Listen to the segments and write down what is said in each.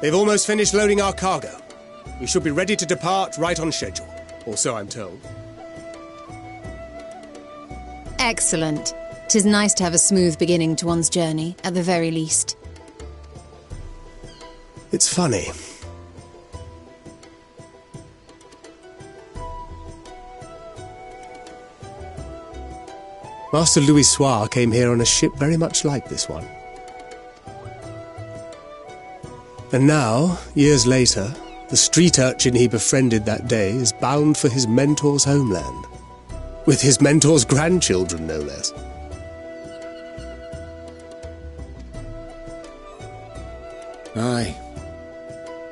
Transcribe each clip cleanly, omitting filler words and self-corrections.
They've almost finished loading our cargo. We should be ready to depart right on schedule, or so I'm told. Excellent. 'Tis nice to have a smooth beginning to one's journey, at the very least. It's funny. Master Louis Soir came here on a ship very much like this one. And now, years later, the street urchin he befriended that day is bound for his mentor's homeland. With his mentor's grandchildren, no less. Aye.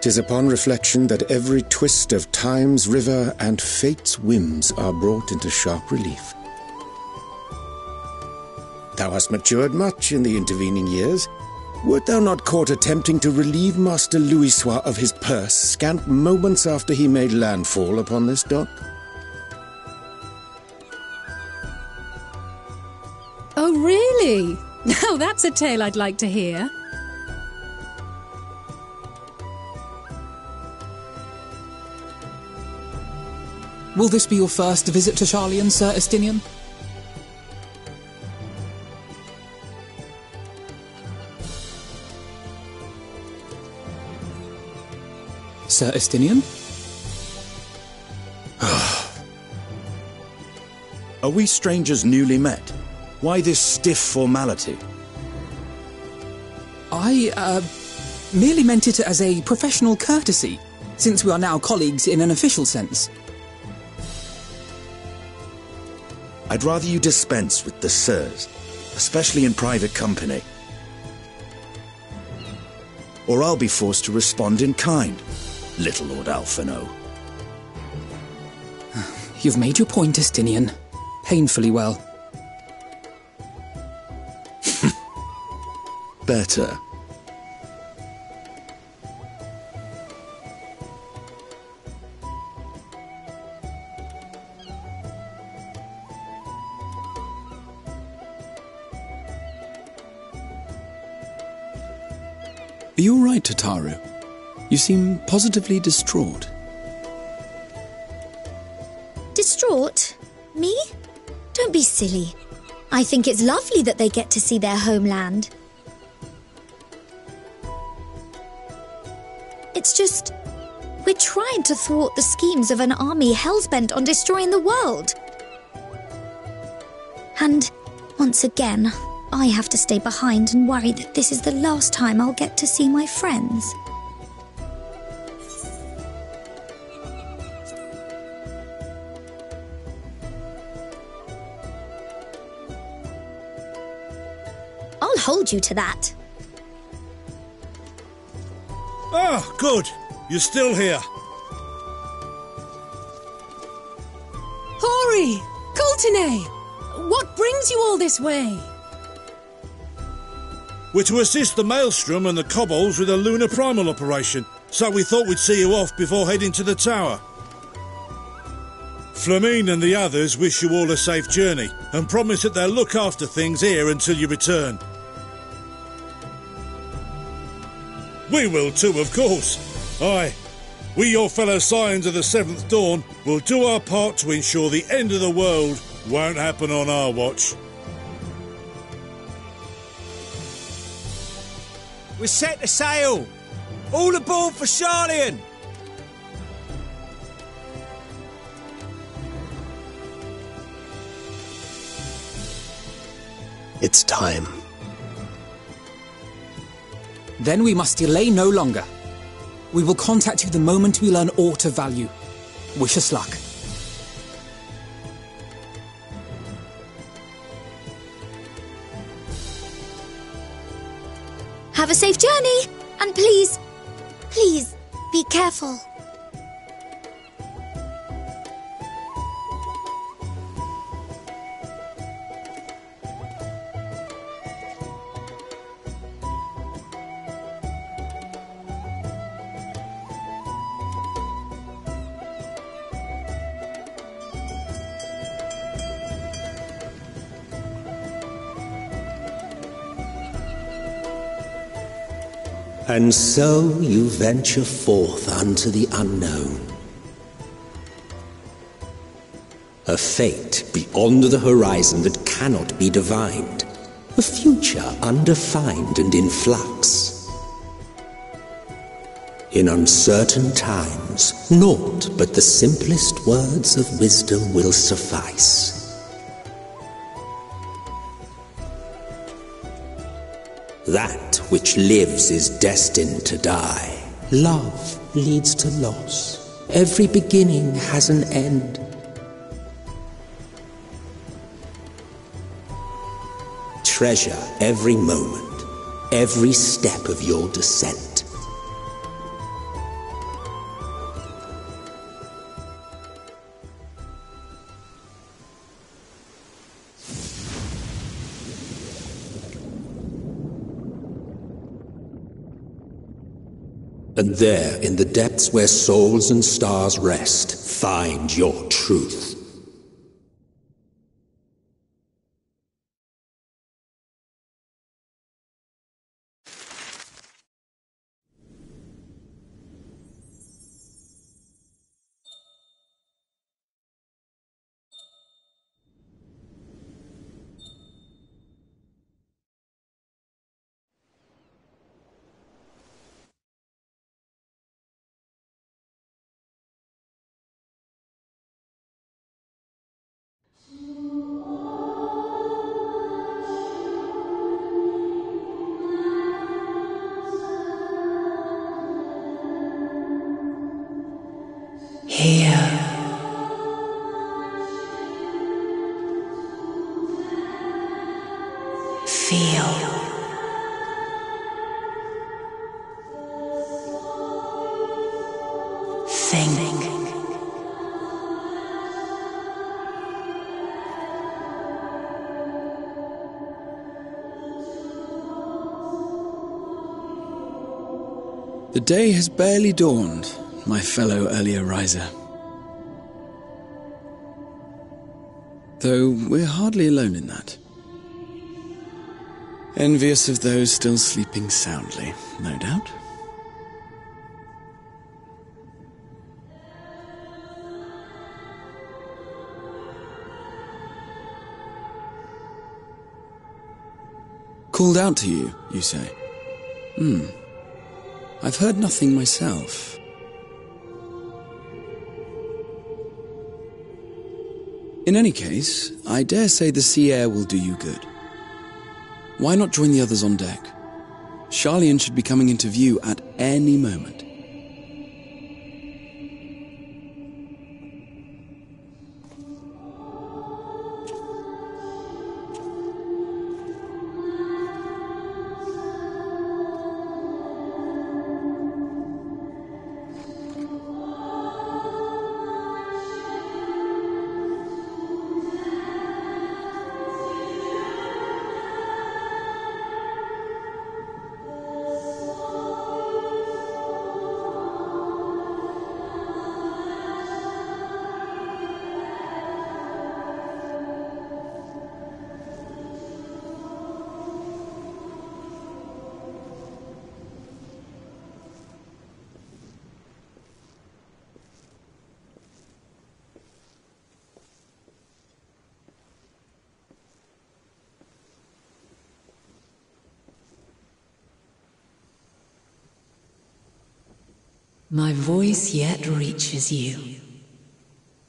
'Tis upon reflection that every twist of time's river and fate's whims are brought into sharp relief. Thou hast matured much in the intervening years. Wert thou not caught attempting to relieve Master Louis Soir of his purse scant moments after he made landfall upon this dock? Oh, really? Now that's a tale I'd like to hear. Will this be your first visit to Sharlayan, Sir Estinian? Sir Estinian? Are we strangers newly met? Why this stiff formality? I, merely meant it as a professional courtesy, since we are now colleagues in an official sense. I'd rather you dispense with the sirs, especially in private company. Or I'll be forced to respond in kind, little Lord Alphino. You've made your point, Estinian. Painfully well. Better. Are you all right, Tataru? You seem positively distraught. Distraught? Me? Don't be silly. I think it's lovely that they get to see their homeland. It's just, we're trying to thwart the schemes of an army hell-bent on destroying the world. And, once again, I have to stay behind and worry that this is the last time I'll get to see my friends. I'll hold you to that. Ah, good. You're still here. Hori! Coltine! What brings you all this way? We're to assist the Maelstrom and the Kobolds with a lunar primal operation, so we thought we'd see you off before heading to the tower. Flamine and the others wish you all a safe journey, and promise that they'll look after things here until you return. We will too, of course. Aye, we your fellow Scions of the Seventh Dawn will do our part to ensure the end of the world won't happen on our watch. We're set to sail! All aboard for Sharlayan! It's time. Then we must delay no longer. We will contact you the moment we learn aught of value. Wish us luck. Have a safe journey, and please, please, be careful. And so you venture forth unto the unknown. A fate beyond the horizon that cannot be divined. A future undefined and in flux. In uncertain times, naught but the simplest words of wisdom will suffice. That which lives is destined to die. Love leads to loss. Every beginning has an end. Treasure every moment, every step of your descent. And there, in the depths where souls and stars rest, find your truth. Here. Feel. Think. The day has barely dawned, my fellow earlier riser. Though we're hardly alone in that. Envious of those still sleeping soundly, no doubt. Called out to you, you say? I've heard nothing myself. In any case, I dare say the sea air will do you good. Why not join the others on deck? Sharlayan should be coming into view at any moment. My voice yet reaches you.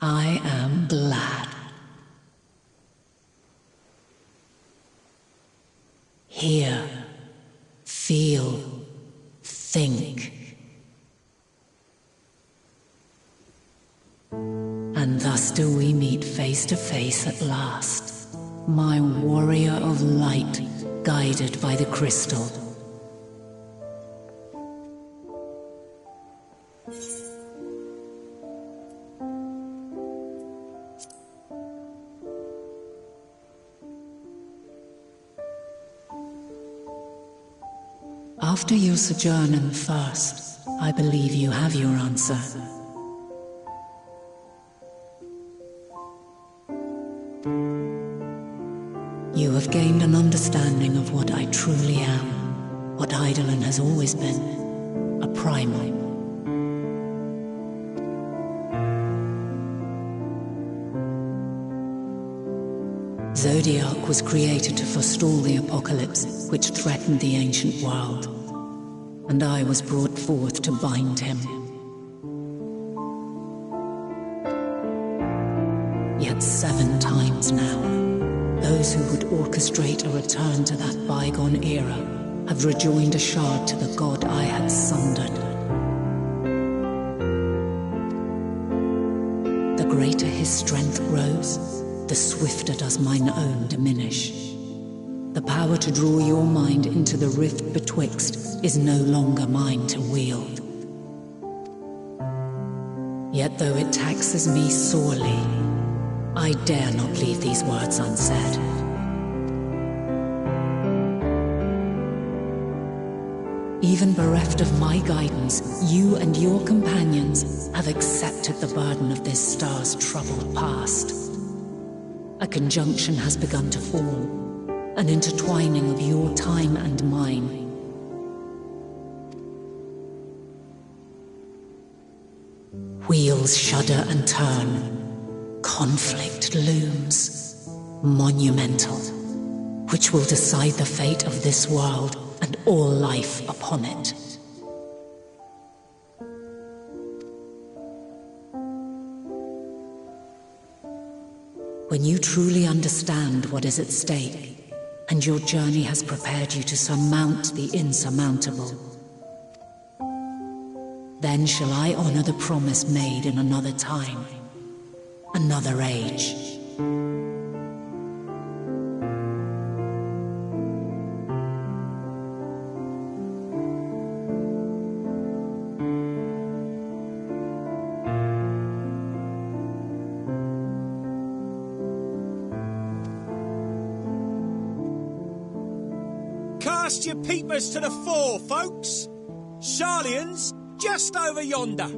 I am glad. Hear, feel, think. And thus do we meet face to face at last, my warrior of light, guided by the crystal. After your sojourn in the first, I believe you have your answer. You have gained an understanding of what I truly am, what Eidolon has always been, a primal. Zodiac was created to forestall the apocalypse which threatened the ancient world. and I was brought forth to bind him. Yet 7 times now, those who would orchestrate a return to that bygone era have rejoined a shard to the god I had sundered. The greater his strength grows, the swifter does mine own diminish. The power to draw your mind into the rift betwixt is no longer mine to wield. Yet though it taxes me sorely, I dare not leave these words unsaid. Even bereft of my guidance, you and your companions have accepted the burden of this star's troubled past. A conjunction has begun to form, an intertwining of your time and mine. Wheels shudder and turn. Conflict looms, monumental, which will decide the fate of this world and all life upon it. When you truly understand what is at stake, and your journey has prepared you to surmount the insurmountable, then shall I honor the promise made in another time, another age. Cast your peepers to the fore, folks. Sharlayan's just over yonder.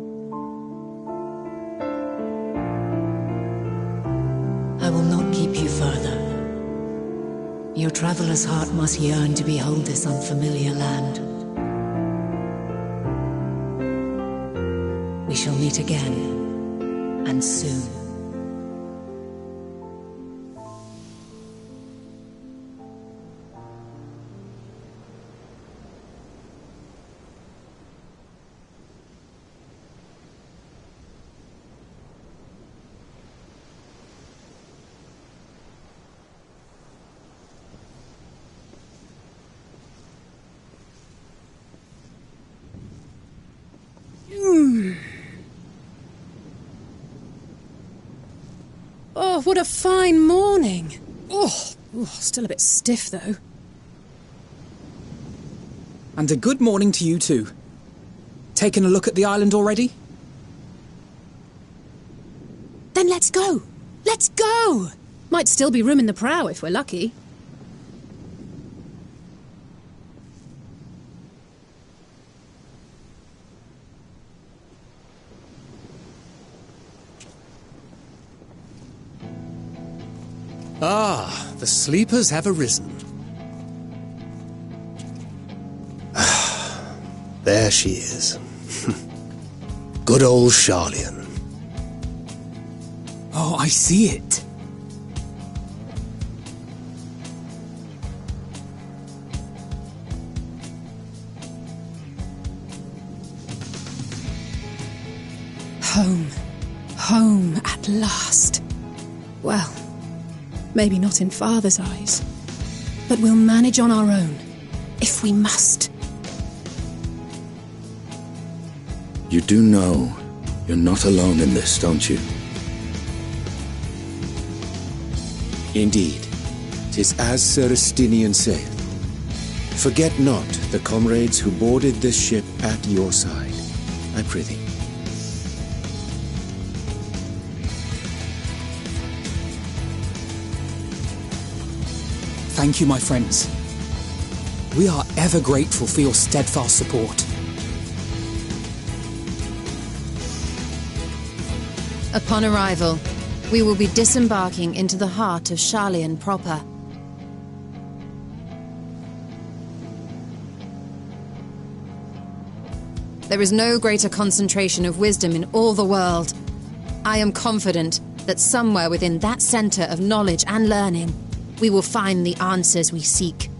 I will not keep you further. Your traveler's heart must yearn to behold this unfamiliar land. We shall meet again, and soon. Oh, what a fine morning. Still a bit stiff, though. And a good morning to you too. Taking a look at the island already? Then let's go. Let's go! Might still be room in the prow if we're lucky. Ah, the sleepers have arisen. There she is. Good old Sharlayan. Oh, I see it. Home. Home at last. Well, maybe not in Father's eyes, but we'll manage on our own, if we must. You do know you're not alone in this, don't you? Indeed, 'tis as Sir Estinian saith. Forget not the comrades who boarded this ship at your side, I prithee. Thank you, my friends. We are ever grateful for your steadfast support. Upon arrival, we will be disembarking into the heart of Sharlayan proper. There is no greater concentration of wisdom in all the world. I am confident that somewhere within that center of knowledge and learning, we will find the answers we seek.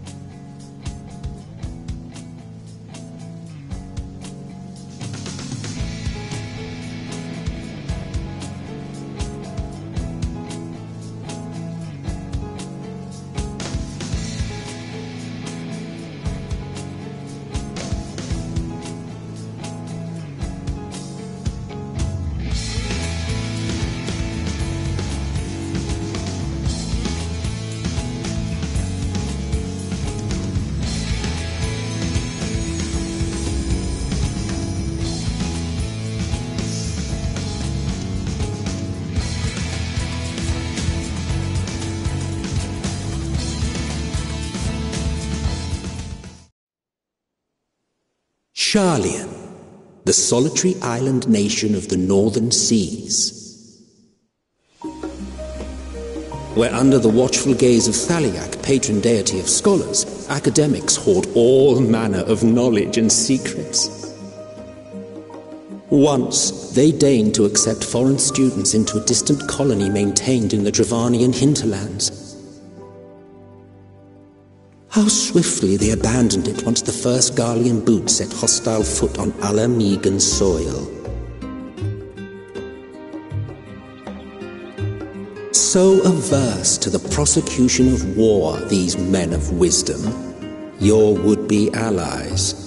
Sharlayan, the solitary island nation of the northern seas. Where under the watchful gaze of Thaliak, patron deity of scholars, academics hoard all manner of knowledge and secrets. Once, they deigned to accept foreign students into a distant colony maintained in the Dravanian hinterlands. How swiftly they abandoned it once the first Garlean boot set hostile foot on Alamegan soil. So averse to the prosecution of war, these men of wisdom, your would-be allies.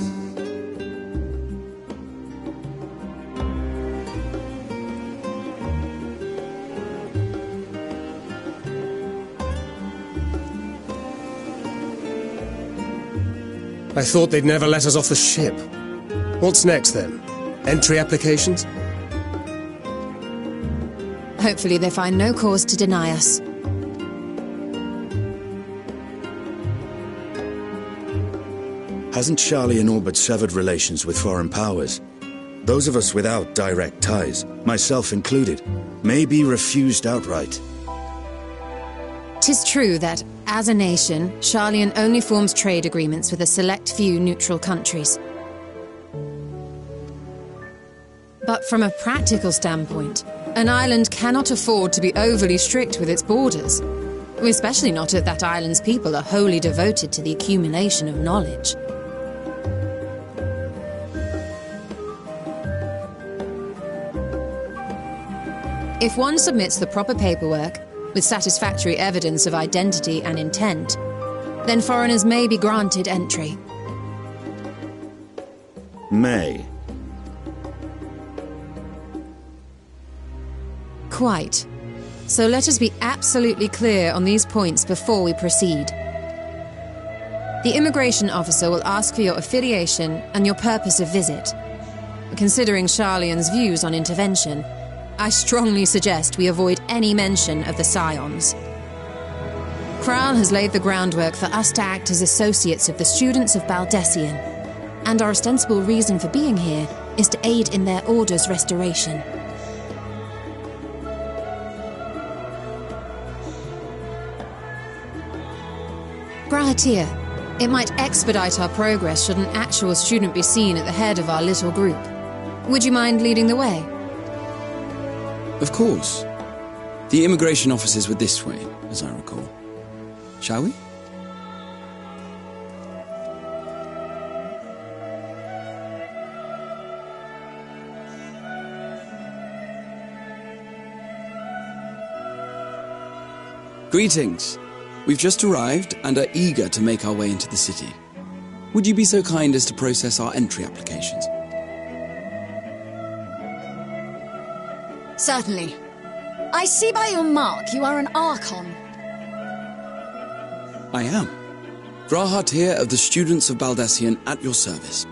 I thought they'd never let us off the ship. What's next, then? Entry applications? Hopefully they find no cause to deny us. Hasn't Sharlayan all but severed relations with foreign powers? Those of us without direct ties, myself included, may be refused outright. 'Tis true that, as a nation, Sharlayan only forms trade agreements with a select few neutral countries. But from a practical standpoint, an island cannot afford to be overly strict with its borders, especially not if that island's people are wholly devoted to the accumulation of knowledge. If one submits the proper paperwork, with satisfactory evidence of identity and intent, then foreigners may be granted entry. May. Quite. So let us be absolutely clear on these points before we proceed. The immigration officer will ask for your affiliation and your purpose of visit. Considering Sharlayan's views on intervention, I strongly suggest we avoid any mention of the Scions. Kral has laid the groundwork for us to act as associates of the students of Baldessian, and our ostensible reason for being here is to aid in their order's restoration. Brahatir, it might expedite our progress should an actual student be seen at the head of our little group. Would you mind leading the way? Of course. The immigration offices were this way, as I recall. Shall we? Greetings. We've just arrived and are eager to make our way into the city. Would you be so kind as to process our entry applications? Certainly. I see by your mark you are an Archon. I am. Brahatir of the Students of Baldessian at your service.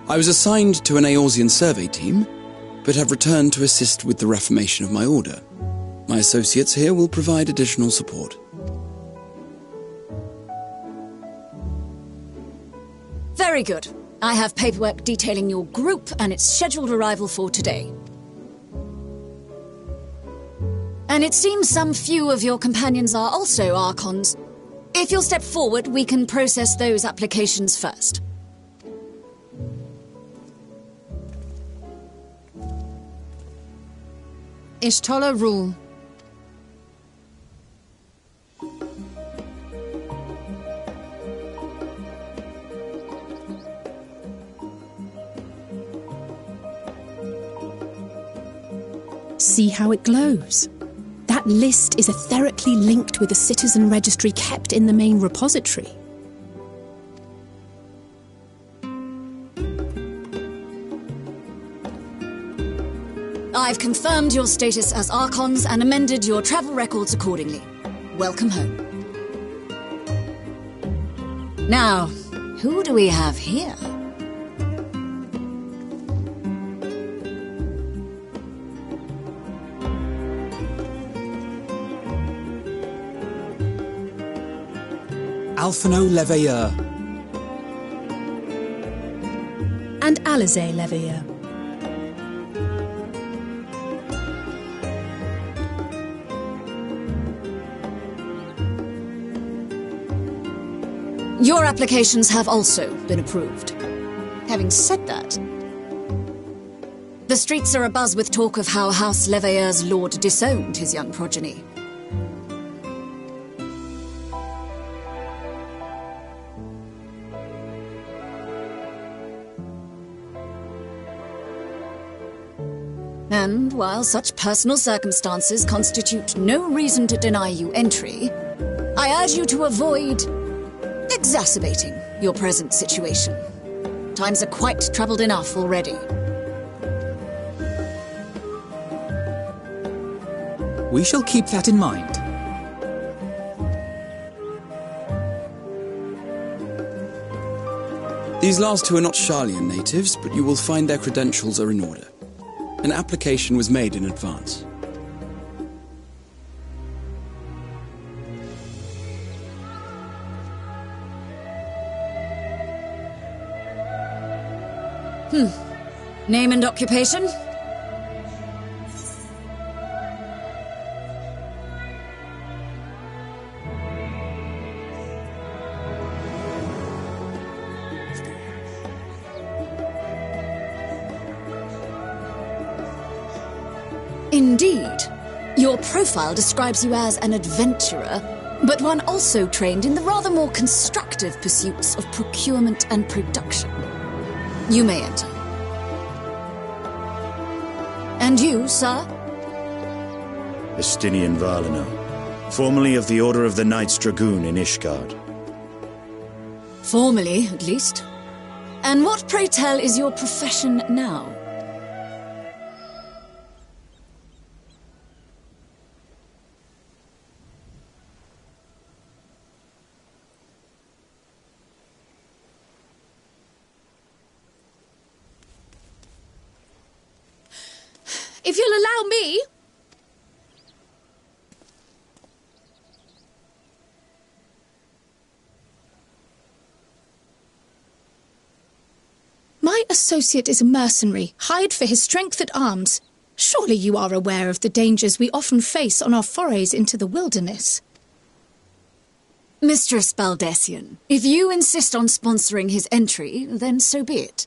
I was assigned to an Eorzean survey team, but have returned to assist with the reformation of my order. My associates here will provide additional support. Very good. I have paperwork detailing your group and its scheduled arrival for today. And it seems some few of your companions are also Archons. If you'll step forward, we can process those applications first. Ishtola rule. See how it glows. That list is etherically linked with the citizen registry kept in the main repository. I've confirmed your status as Archons and amended your travel records accordingly. Welcome home. Now, who do we have here? Alphino Leveilleur. and Alizé Leveilleur. Your applications have also been approved. Having said that, the streets are abuzz with talk of how House Leveilleur's lord disowned his young progeny. And while such personal circumstances constitute no reason to deny you entry, I urge you to avoid exacerbating your present situation. Times are quite troubled enough already. We shall keep that in mind. These last two are not Sharlayan natives, but you will find their credentials are in order. An application was made in advance. Name and occupation? Indeed. Your profile describes you as an adventurer, but one also trained in the rather more constructive pursuits of procurement and production. You may enter. And you, sir? Estinian Varlino, formerly of the Order of the Knights Dragoon in Ishgard. Formally, at least. And what, pray tell, is your profession now? If you'll allow me... My associate is a mercenary, hired for his strength at arms. Surely you are aware of the dangers we often face on our forays into the wilderness. Mistress Baldessian, if you insist on sponsoring his entry, then so be it.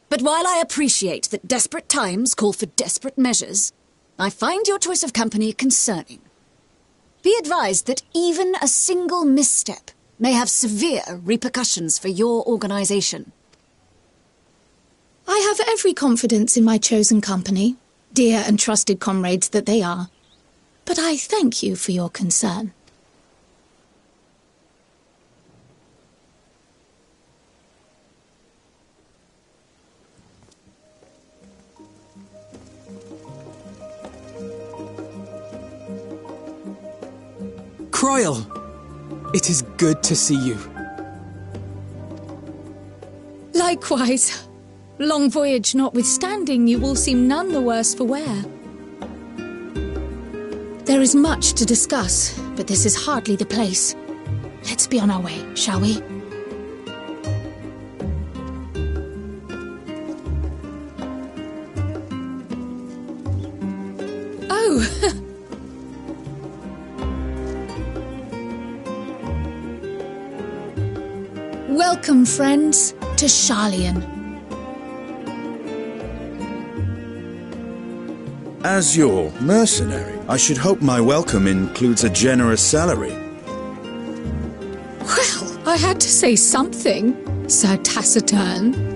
But while I appreciate that desperate times call for desperate measures, I find your choice of company concerning. Be advised that even a single misstep may have severe repercussions for your organization. I have every confidence in my chosen company, dear and trusted comrades that they are. But I thank you for your concern. Croyle! It is good to see you. Likewise. Long voyage notwithstanding, you all seem none the worse for wear. There is much to discuss, but this is hardly the place. Let's be on our way, shall we? Oh! Welcome, friends, to Sharlayan. As your mercenary, I should hope my welcome includes a generous salary. Well, I had to say something, Sir Taciturn.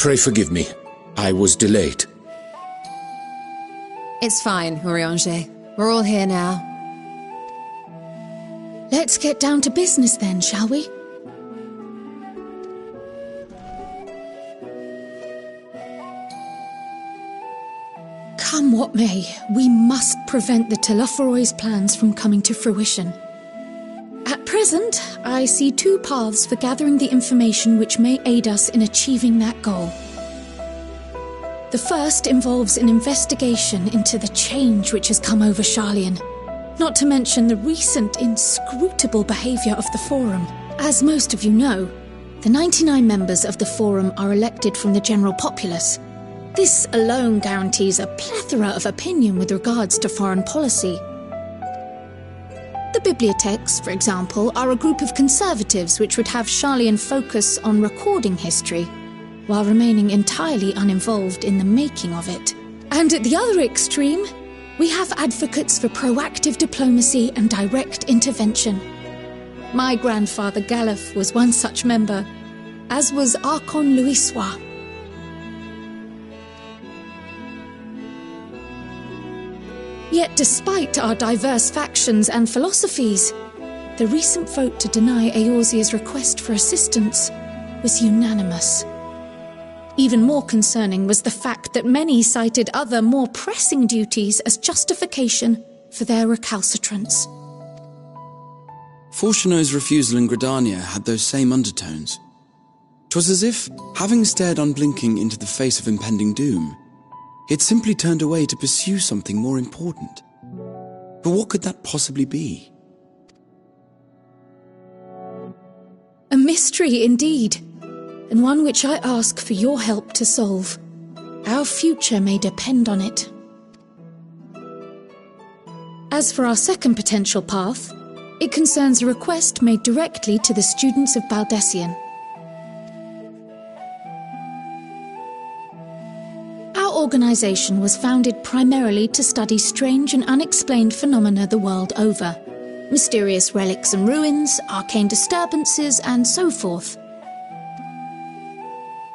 Pray forgive me. I was delayed. It's fine, Urianger. We're all here now. Let's get down to business then, shall we? Come what may, we must prevent the Telophoroi's plans from coming to fruition. At present, I see two paths for gathering the information which may aid us in achieving that goal. The first involves an investigation into the change which has come over Sharlayan, not to mention the recent inscrutable behaviour of the Forum. As most of you know, the 99 members of the Forum are elected from the general populace. This alone guarantees a plethora of opinion with regards to foreign policy. The bibliotheques, for example, are a group of conservatives which would have Sharlayan focus on recording history, while remaining entirely uninvolved in the making of it. And at the other extreme, we have advocates for proactive diplomacy and direct intervention. My grandfather Galef was one such member, as was Archon Louisois. Yet despite our diverse factions and philosophies, the recent vote to deny Eorzea's request for assistance was unanimous. Even more concerning was the fact that many cited other more pressing duties as justification for their recalcitrance. Fortuno's refusal in Gridania had those same undertones. 'Twas as if, having stared unblinking into the face of impending doom, he had simply turned away to pursue something more important. But what could that possibly be? A mystery indeed, and one which I ask for your help to solve. Our future may depend on it. As for our second potential path, it concerns a request made directly to the students of Baldesion. Our organization was founded primarily to study strange and unexplained phenomena the world over. Mysterious relics and ruins, arcane disturbances, and so forth.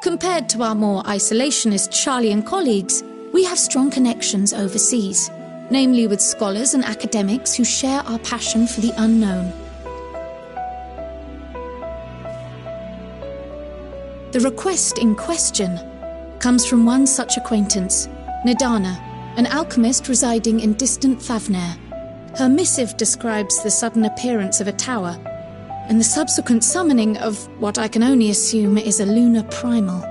Compared to our more isolationist Sharlayan colleagues, we have strong connections overseas, namely with scholars and academics who share our passion for the unknown. The request in question comes from one such acquaintance, Nadana, an alchemist residing in distant Thavnair. Her missive describes the sudden appearance of a tower, and the subsequent summoning of what I can only assume is a lunar primal.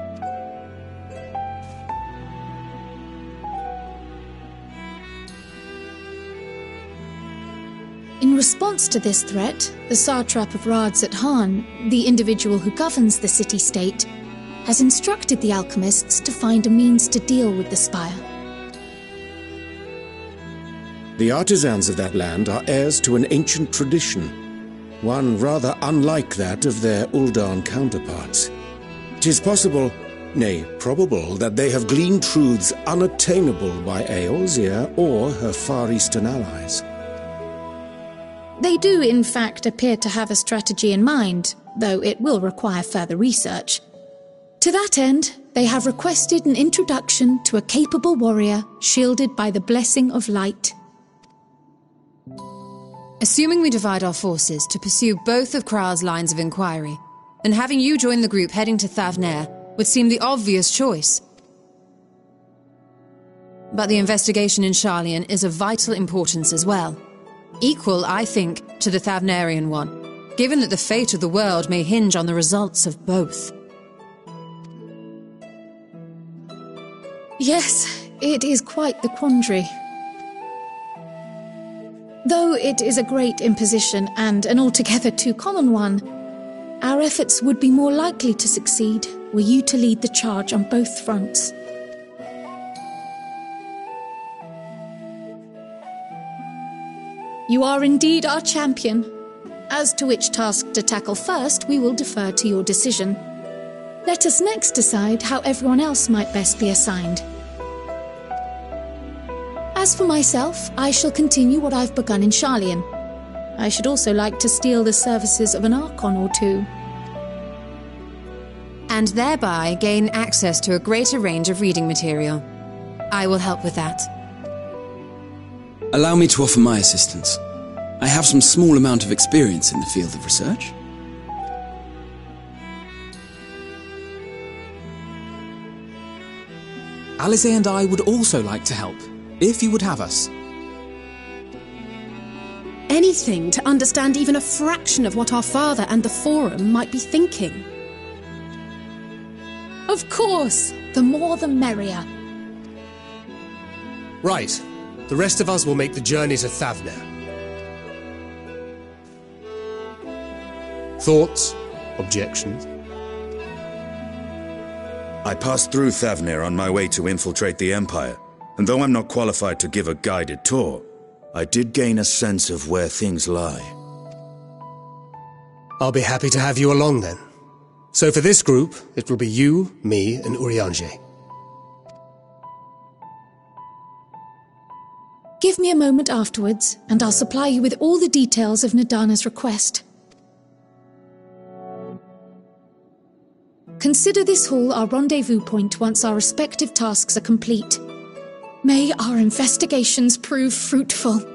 In response to this threat, the satrap of Radzat-Han, the individual who governs the city-state, has instructed the alchemists to find a means to deal with the spire. The artisans of that land are heirs to an ancient tradition, one rather unlike that of their Uldan counterparts. 'Tis possible, nay, probable, that they have gleaned truths unattainable by Eorzea or her Far Eastern allies. They do, in fact, appear to have a strategy in mind, though it will require further research. To that end, they have requested an introduction to a capable warrior shielded by the blessing of light. Assuming we divide our forces to pursue both of Kral's lines of inquiry, then having you join the group heading to Thavnair would seem the obvious choice. But the investigation in Sharlayan is of vital importance as well. Equal, I think, to the Thavnairian one, given that the fate of the world may hinge on the results of both. Yes, it is quite the quandary. Though it is a great imposition and an altogether too common one, our efforts would be more likely to succeed were you to lead the charge on both fronts. You are indeed our champion. As to which task to tackle first, we will defer to your decision. Let us next decide how everyone else might best be assigned. As for myself, I shall continue what I've begun in Sharlayan. I should also like to steal the services of an Archon or two. and thereby gain access to a greater range of reading material. I will help with that. Allow me to offer my assistance. I have some small amount of experience in the field of research. Alize and I would also like to help, if you would have us. Anything to understand even a fraction of what our father and the Forum might be thinking. Of course! The more the merrier. Right. The rest of us will make the journey to Thavner. Thoughts? Objections? I passed through Thavner on my way to infiltrate the Empire, and though I'm not qualified to give a guided tour, I did gain a sense of where things lie. I'll be happy to have you along then. So for this group, it will be you, me, and Urianger. Give me a moment afterwards, and I'll supply you with all the details of Nadana's request. Consider this hall our rendezvous point once our respective tasks are complete. May our investigations prove fruitful.